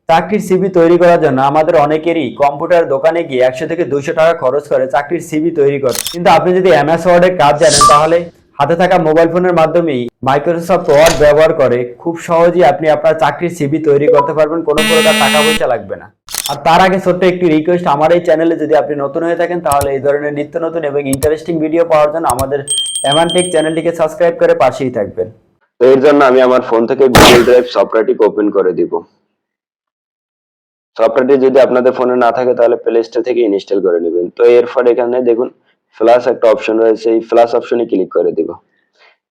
চাকরির সিভি তৈরি করার জন্য আমাদের অনেকেরই কম্পিউটার দোকানে গিয়ে 100 থেকে 200 টাকা খরচ করে চাকরির সিভি তৈরি করতে। কিন্তু আপনি যদি এমএস ওয়ার্ডের কাজ জানেন তাহলে হাতে থাকা মোবাইল ফোনের মাধ্যমেই মাইক্রোসফট ওয়ার্ড ব্যবহার করে খুব সহজেই আপনি আপনার চাকরির সিভি তৈরি করতে পারবেন, কোনো প্রকার টাকা পয়সা লাগবে না। আর তার আগে ছোট্ট একটি রিকোয়েস্ট, আমার এই চ্যানেলে যদি আপনি নতুন হয়ে থাকেন তাহলে এই ধরনের নিত্য নতুন এবং ইন্টারেস্টিং ভিডিও পাওয়ার জন্য আমাদের এমানটেক চ্যানেলটিকে সাবস্ক্রাইব করে পাশেই থাকবেন। তো এর জন্য আমি আমার ফোন থেকে গুগল ড্রাইভ সফটওয়্যারটি ওপেন করে দিব। সফটওয়্যারটি যদি আপনাদের ফোনে না থাকে তাহলে প্লে স্টোর থেকে ইনস্টল করে নেবেন। তো এরপর এখানে দেখুন প্লাস একটা অপশন রয়েছে, এই প্লাস অপশনে ক্লিক করে দিব।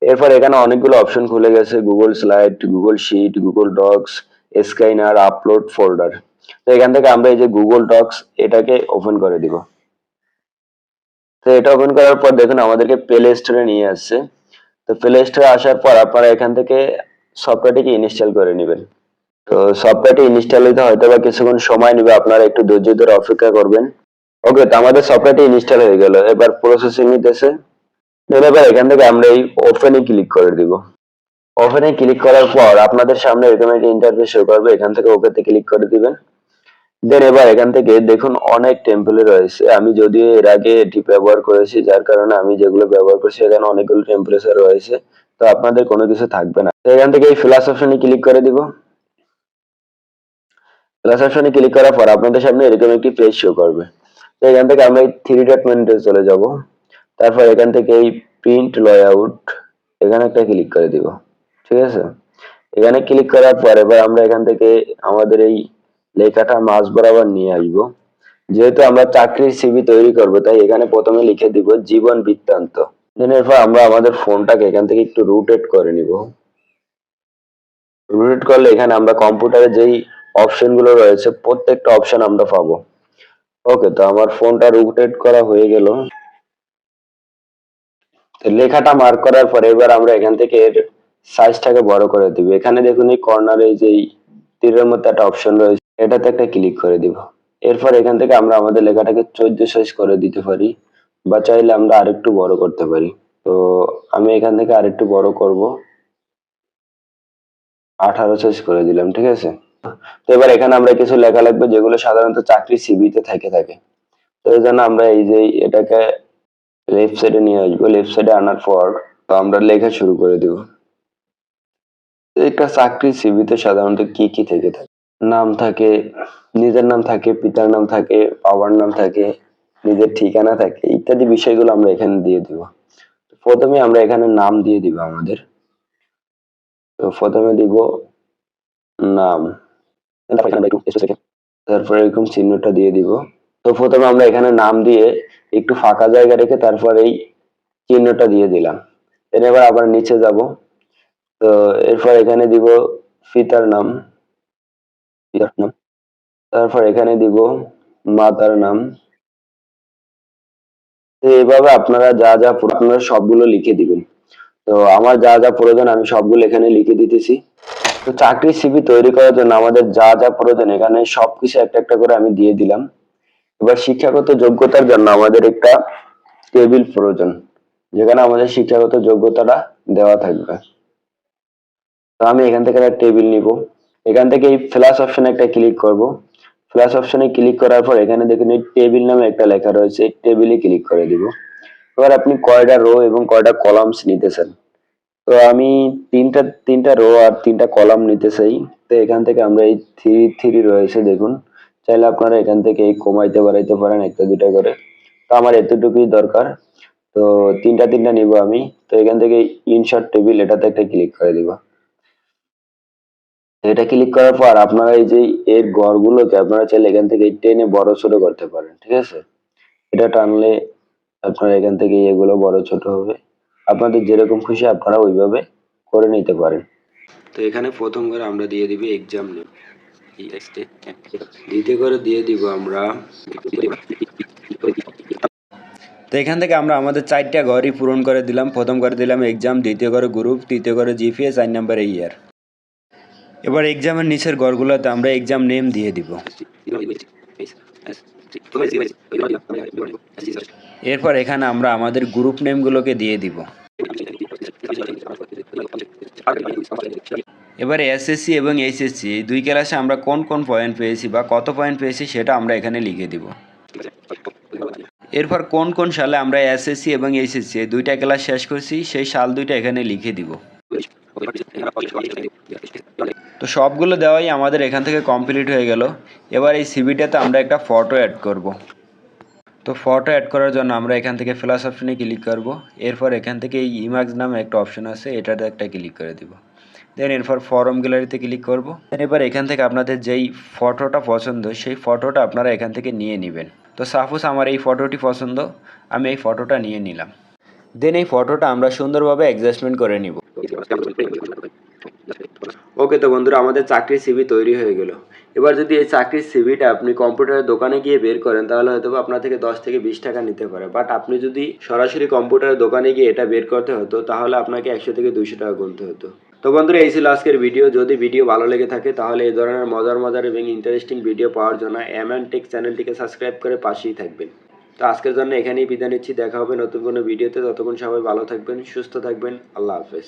এরপর এখানে অনেকগুলো অপশন খুলে গেছে, Google slide, Google sheet, Google docs, scanner, upload folder. তো এখান থেকে আমরা এই যে গুগল ডক্স এটাকে ওপেন করে দিব। তো এটা ওপেন করার পর দেখুন আমাদেরকে প্লে স্টোরে নিয়ে আসছে। তো প্লে স্টোরে আসার পর আপনারা এখান থেকে সফটওয়্যারটিকে ইনস্টল করে নেবেন। তো সফটওয়্যারটি ইনস্টল হতে হয়তো বা কিছুক্ষণ সময় নেবে, আপনারা একটু ধৈর্য ধরে অপেক্ষা করবেন। ওকে, তো আমাদের সফটওয়্যারটি ইনস্টল হয়ে গেল, এবার প্রসেসিং নিতেছে। এবার এখান থেকে আমরা এই ওপেনে ক্লিক করে দিব। ওপেনে ক্লিক করার পর আপনাদের সামনে এরকম একটা ইন্টারফেস শো করবে, এখান থেকে ওকেতে ক্লিক করে দিবেন। দেন এবার এখান থেকে দেখুন অনেক টেমপ্লেট রয়েছে, আমি যদিও এর আগে এটি ব্যবহার করেছি যার কারণে আমি যেগুলো ব্যবহার করছি এখানে অনেকগুলো টেম্পারেচার রয়েছে, তো আপনাদের কোনো কিছু থাকবে না। তো এখান থেকে এই প্লাস অপশনে ক্লিক করে দিব। প্লাস অপশনে ক্লিক করার পর আপনাদের সামনে এরকম একটি পেজ শো করবে। তো এখান থেকে আমরা এই থ্রি ডট মেনুতে চলে যাব। তারপর এখান থেকে এই প্রিন্ট লেআউট এখানে একটা ক্লিক করে দিব। ঠিক আছে, এখানে ক্লিক করার পর এবার আমরা এখান থেকে আমাদের এই লেখাটা মাঝ বরাবর নিয়ে আসব। যেহেতু আমরা চাকরির সিভি তৈরি করব তাই এখানে প্রথমে লিখে দিব জীবন বৃত্তান্ত। দেন এরপর আমরা আমাদের ফোনটাকে এখান থেকে একটু রোটেট করে নিব। রোটেট করলে এখানে আমরা কম্পিউটারে যেই অপশন গুলো রয়েছে প্রত্যেকটা অপশন আমরা পাবো। ওকে, তো আমার ফোনটা রোটেট করা হয়ে গেল। লেখাটা মার্ক করার পরে এবার আমরা এখান থেকে এর সাইজটাকে বড় করে দিব। এখানে দেখুন এই কর্নারে যে তীরের মতো একটা অপশন রয়েছে এটাতে একটা ক্লিক করে দিব। এরপর এখান থেকে আমরা আমাদের লেখাটাকে 14 সাইজ করে দিতে পারি বা চাইলে আমরা আরেকটু বড় করতে পারি। তো আমি এখান থেকে আরেকটু বড় করব, 18 সাইজ করে দিলাম। ঠিক আছে, তো এবার এখানে আমরা কিছু লেখা লিখবো যেগুলো সাধারণত চাকরি সিভিতে থাকে। তো এই জন্য আমরা এই যে এটাকে লেফট সাইডে নিয়ে আসবো। লেফট সাইডে আনার পর তো আমরা লেখা শুরু করে দিব। একটা চাকরির সিভিতে সাধারণত কি কি থেকে থাকে? নাম থাকে, নিজের নাম থাকে, পিতার নাম থাকে, বাবার নাম থাকে, নিজের ঠিকানা থাকে, ইত্যাদি বিষয়গুলো আমরা এখানে দিয়ে দিব। প্রথমে আমরা এখানে নাম দিয়ে দিব আমাদের। তো প্রথমে দিব নাম, তারপরে এরকম চিহ্নটা দিয়ে দিব। তো প্রথমে আমরা এখানে নাম দিয়ে একটু ফাঁকা জায়গা রেখে তারপর এই চিহ্নটা দিয়ে দিলাম। এবার আবার নিচে যাব। তো এরপর এখানে দিব পিতার নাম, তারপর এখানে দিব মাতার নাম। তো এইভাবে আপনারা যা যা আপনারা সবগুলো লিখে দিবেন। তো আমার যা যা প্রয়োজন আমি সবগুলো এখানে লিখে দিতেছি। তো চাকরির সিভি তৈরি করার জন্য আমাদের যা যা প্রয়োজন এখানে সবকিছু একটা একটা করে আমি দিয়ে দিলাম। এবার শিক্ষাগত যোগ্যতার জন্য আমাদের একটা টেবিল প্রয়োজন, যেখানে আমাদের শিক্ষাগত যোগ্যতাটা দেওয়া থাকবে। তো আমি এখান থেকে একটা টেবিল নিব। এখান থেকে এই প্লাস অপশনে একটা ক্লিক করব। প্লাস অপশনে ক্লিক করার পর এখানে দেখুন এই টেবিল নামে একটা লেখা রয়েছে, টেবিলে ক্লিক করে দিব। এবার আপনি কয়টা রো এবং কয়টা কলামস নিতে চান। তো আমি তিনটা তিনটা রো আর তিনটা কলাম নিতে চাই। তো এখান থেকে আমরা এই থ্রি থ্রি রয়েছে দেখুন, চাইলে আপনারা এখান থেকে এই কমাইতে বাড়াইতে পারেন একটা দুটা করে। তো আমার এতটুকুই দরকার। তো তিনটা তিনটা নিব আমি। তো এখান থেকে ইনসার্ট টেবিল এটাতে একটা ক্লিক করে দিব। এটা ক্লিক করার পর আপনারা এই যে এর ঘরগুলোকে আপনারা চাইলে এখান থেকে টেনে বড় ছোট করতে পারেন। ঠিক আছে, এটা টানলে আপনারা এখান থেকে এগুলো বড় ছোট হবে, আপনাদের যেরকম খুশি আপনারা ওইভাবে করে নিতে পারেন। তো এখানে প্রথম করে আমরা দিয়ে দিব এক্সাম নেম, দ্বিতীয় করে দিয়ে দিব আমরা। তো এখান থেকে আমরা আমাদের 4টা ঘরই পূরণ করে দিলাম। প্রথম করে দিলাম এক্সাম, দ্বিতীয় করে গ্রুপ, তৃতীয় করে জিপিএ, 4 নম্বরে ইয়ার। এবার এক্সামের নিচের ঘরগুলোতে আমরা এক্সাম নেম দিয়ে দিব। এরপর এখানে আমরা আমাদের গ্রুপ নেমগুলোকে দিয়ে দিব। এবারে এসএসসি এবং এইচএসসি এই দুই ক্লাসে আমরা কোন কোন পয়েন্ট পেয়েছি বা কত পয়েন্ট পেয়েছি সেটা আমরা এখানে লিখে দিব। এরপর কোন কোন সালে আমরা এসএসসি এবং এইচএসসি এই দুইটা ক্লাস শেষ করছি সেই সাল দুইটা এখানে লিখে দিব। তো সবগুলো দেওয়াই আমাদের এখান থেকে কমপ্লিট হয়ে গেল। এবার এই সিভিটাতে আমরা একটা ফটো অ্যাড করব। তো ফটো অ্যাড করার জন্য আমরা এখান থেকে প্লাস অপশনে ক্লিক করব। এরপর এখান থেকে এই ইমেজ নামে একটা অপশন আছে, এটাতে একটা ক্লিক করে দিব। দেন এরপর ফরম গ্যালারিতে ক্লিক করব। এবার এখান থেকে আপনাদের যেই ফটোটা পছন্দ সেই ফটোটা আপনারা এখান থেকে নিয়ে নেবেন। তো সাপোজ আমার এই ফটোটি পছন্দ, আমি এই ফটোটা নিয়ে নিলাম। দেন এই ফটোটা আমরা সুন্দরভাবে অ্যাডজাস্টমেন্ট করে নিব। ওকে, তো বন্ধুরা আমাদের চাকরির সিভি তৈরি হয়ে গেল। এবার যদি এই চাকরির সিভিটা আপনি কম্পিউটারের দোকানে গিয়ে বের করেন তাহলে হয়তো আপনার থেকে 10 থেকে 20 টাকা নিতে পারে, বাট আপনি যদি সরাসরি কম্পিউটারের দোকানে গিয়ে এটা বের করতে হতো তাহলে আপনাকে 100 থেকে 200 টাকা গুনতে হতো। তো বন্ধুরা এই ছিল আজকের ভিডিও। যদি ভিডিও ভালো লেগে থাকে তাহলে এই ধরনের মজার এবং ইন্টারেস্টিং ভিডিও পাওয়ার জন্য টেক চ্যানেলটিকে সাবস্ক্রাইব করে পাশেই থাকবেন। তো আজকের জন্য এখানেই বিদায় নিচ্ছি, দেখা হবে নতুন কোনো ভিডিওতে। ততক্ষণ সবাই ভালো থাকবেন, সুস্থ থাকবেন, আল্লাহ হাফেজ।